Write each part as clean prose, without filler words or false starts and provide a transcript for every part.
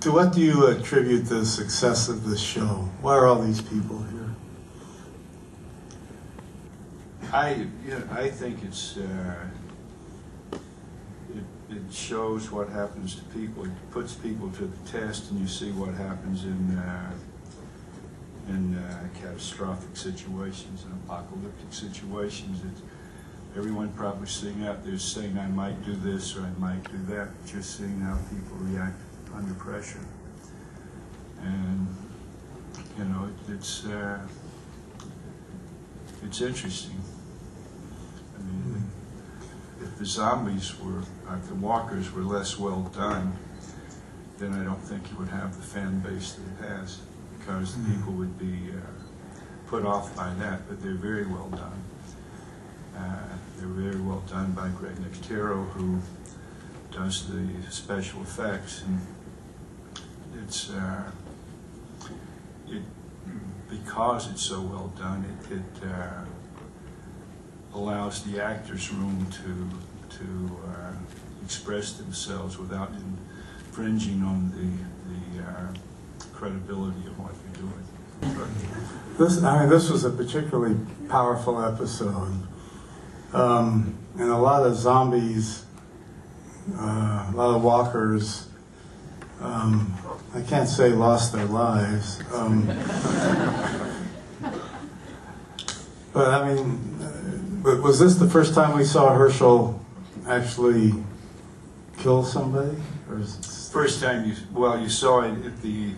To what do you attribute the success of this show? Why are all these people here? I think it shows what happens to people. It puts people to the test, and you see what happens in catastrophic situations and apocalyptic situations. Everyone probably sitting out there saying, I might do this or I might do that, just seeing how people react under pressure. And, you know, it's interesting. I mean, if the zombies were, if the walkers were less well done, then I don't think it would have the fan base that it has, because the people would be put off by that, but they're very well done. They're very well done by Greg Nicotero, who does the special effects, and it's because it's so well done, it allows the actors room to express themselves without infringing on the credibility of what you're doing. This was a particularly powerful episode. And a lot of zombies, a lot of walkers, I can't say lost their lives. But I mean, but was this the first time we saw Hershel actually kill somebody? Or is it First time you saw it at the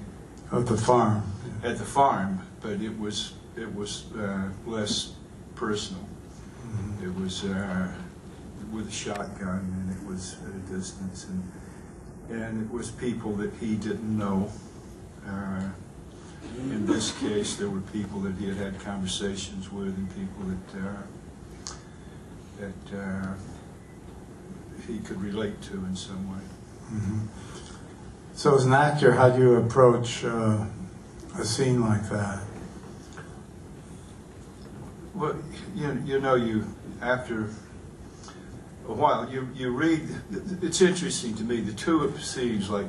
farm. At the farm, but it was less personal. Mm-hmm. It was with a shotgun, and it was at a distance, and it was people that he didn't know. In this case, there were people that he had had conversations with, and people that he could relate to in some way. Mm-hmm. So as an actor, how do you approach a scene like that? Well, after a while, you read. It's interesting to me, the two scenes like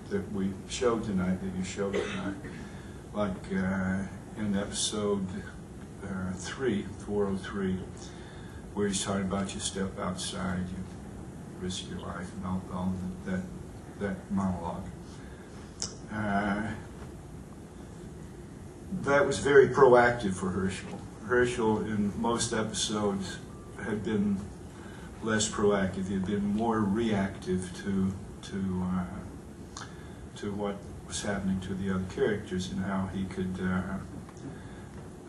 that we showed tonight, that you showed tonight, like in episode 403, where he's talking about you step outside, you risk your life, and all that monologue. That was very proactive for Hershel. Hershel, in most episodes, had been less proactive. He had been more reactive to what was happening to the other characters, and how he could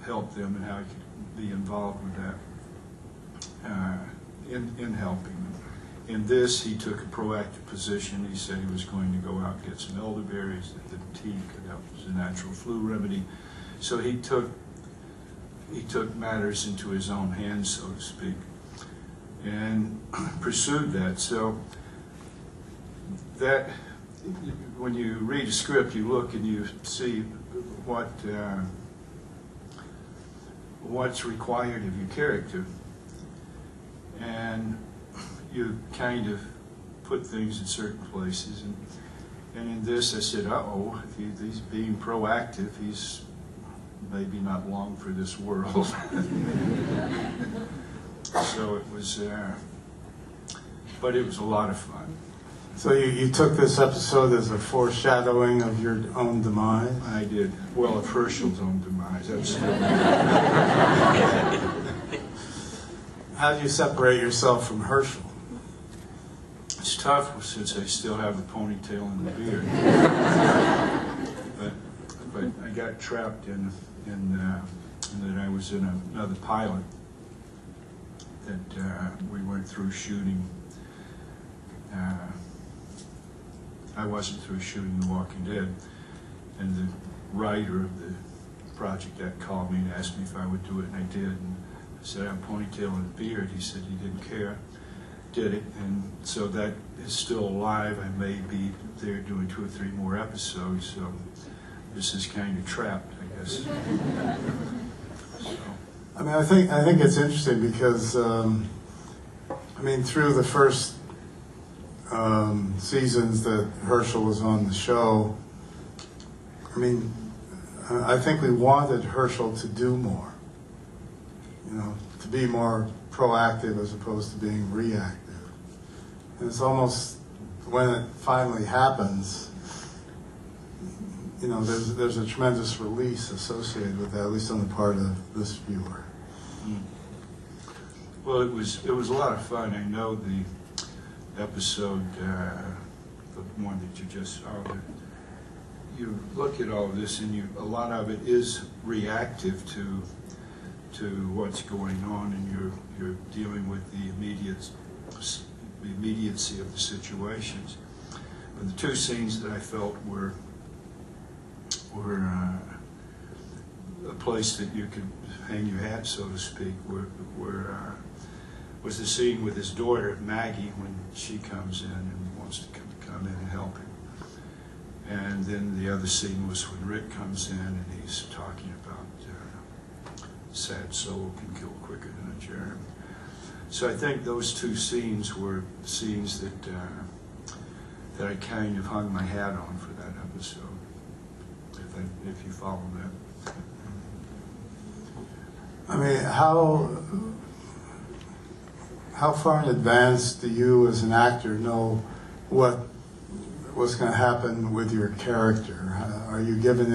help them, and how he could be involved with that in helping them. In this, he took a proactive position. He said he was going to go out and get some elderberries, that the tea could help as a natural flu remedy. So he took matters into his own hands, so to speak, and pursued that. So that, when you read a script, you look and you see what's required of your character, and you kind of put things in certain places. And in this, I said, uh-oh, if he's being proactive, he's maybe not long for this world. So it was, but it was a lot of fun. So you took this episode as a foreshadowing of your own demise? I did. Well, of Hershel's own demise. Absolutely. How do you separate yourself from Hershel? It's tough since I still have the ponytail and the beard. but I got trapped in that I was in another pilot that we went through shooting. I wasn't through shooting The Walking Dead, and the writer of the project that called me and asked me if I would do it, and I did. And I said, I have a ponytail and a beard. He said he didn't care. Did it, and so that is still alive. I may be there doing 2 or 3 more episodes, so this is kind of trapped, I guess. So. I mean, I think it's interesting because, I mean, through the first seasons that Hershel was on the show, I mean, I think we wanted Hershel to do more, you know, to be more proactive as opposed to being reactive. And it's almost, when it finally happens, you know, there's a tremendous release associated with that, at least on the part of this viewer. Well, it was a lot of fun. I know the episode, the one that you just saw, you look at all of this, and a lot of it is reactive to what's going on, and you're dealing with the immediacy of the situations. But the two scenes that I felt were a place that you could hang your hat, so to speak, was the scene with his daughter, Maggie, when she comes in and wants to come in and help him. And then the other scene was when Rick comes in and he's talking about sad soul can kill quicker than a germ. So I think those two scenes were scenes that I kind of hung my hat on for that episode, if you follow that. I mean, how far in advance do you as an actor know what's going to happen with your character? Are you given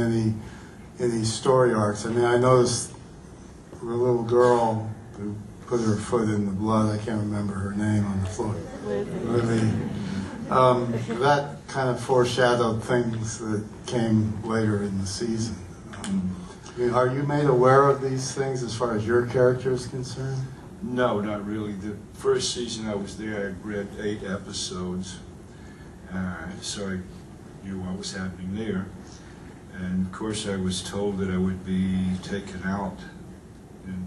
any story arcs? I mean, I noticed a little girl who put her foot in the blood, I can't remember her name, on the floor. Lily. That kind of foreshadowed things that came later in the season. I mean, are you made aware of these things as far as your character is concerned? No, not really. The first season I was there, I read 8 episodes, so I knew what was happening there. And of course I was told that I would be taken out in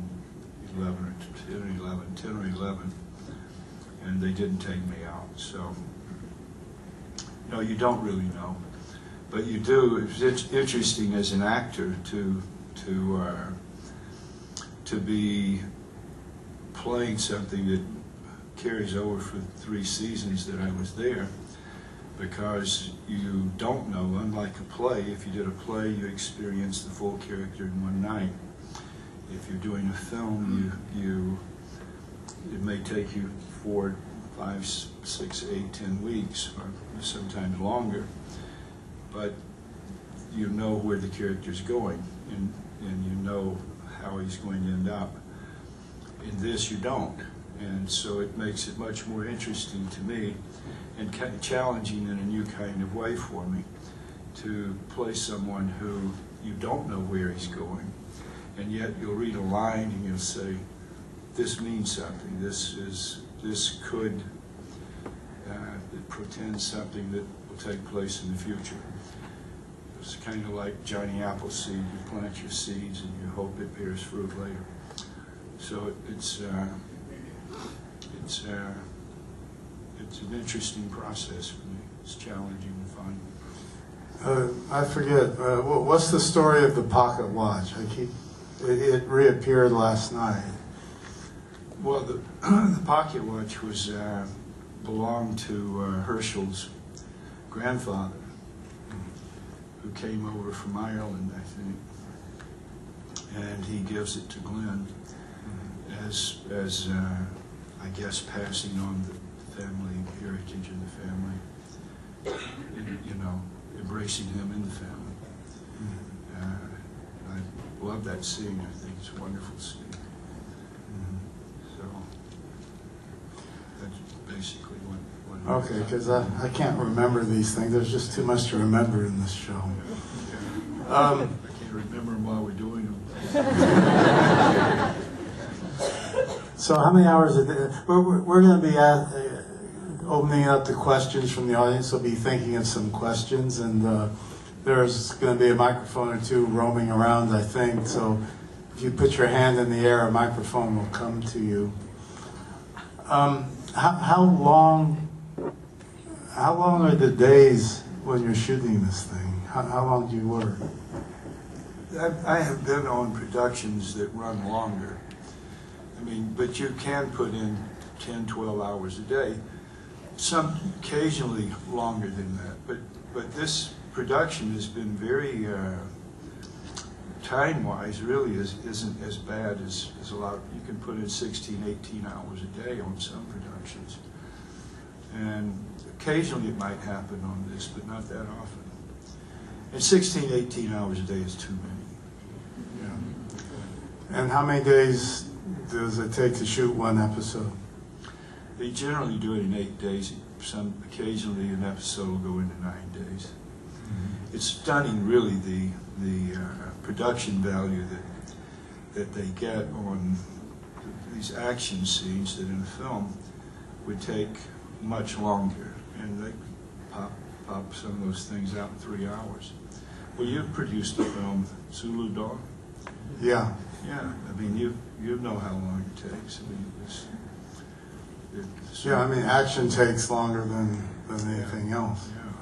10 or 11, and they didn't take me out. So, no, you don't really know, but you do. It's interesting as an actor to be playing something that carries over for 3 seasons that I was there, because you don't know. Unlike a play, if you did a play, you experience the full character in one night. If you're doing a film, it may take you 4, 5, 6, 8, 10 weeks, or sometimes longer, but you know where the character's going, and you know how he's going to end up. In this, you don't, and so it makes it much more interesting to me, and kind of challenging in a new kind of way for me, to play someone who you don't know where he's going, and yet you'll read a line and you'll say, this means something, this could, it portends something that will take place in the future. It's kind of like Johnny Appleseed. You plant your seeds and you hope it bears fruit later. So it's an interesting process for me. It's challenging and fun. I forget, what's the story of the pocket watch? It reappeared last night. Well, the pocket watch was belonged to Hershel's grandfather, who came over from Ireland, I think, and he gives it to Glenn as I guess, passing on the family heritage in the family, and, embracing him in the family. I love that scene. I think it's a wonderful scene. So that's basically what okay, because I can't remember these things. There's just too much to remember in this show. I can't remember them while we're doing them. So how many hours a day? We're going to be opening up to questions from the audience. We'll be thinking of some questions, and there's going to be a microphone or two roaming around, I think. So if you put your hand in the air, a microphone will come to you. How long are the days when you're shooting this thing? How long do you work? I have been on productions that run longer. I mean, but you can put in 10, 12 hours a day. Some occasionally longer than that, but this production has been very time-wise. Really, isn't as bad as a lot. You can put in 16, 18 hours a day on some productions, and occasionally it might happen on this, but not that often. And 16, 18 hours a day is too many. And how many days does it take to shoot one episode? They generally do it in 8 days. Occasionally an episode will go into 9 days. Mm-hmm. It's stunning, really, the production value that they get on these action scenes that in a film would take much longer, and they pop some of those things out in 3 hours. Well, you've produced the film Zulu Dawn. Yeah. Yeah, I mean, you know how long it takes. I mean, Yeah, I mean, action takes longer than anything else. Yeah.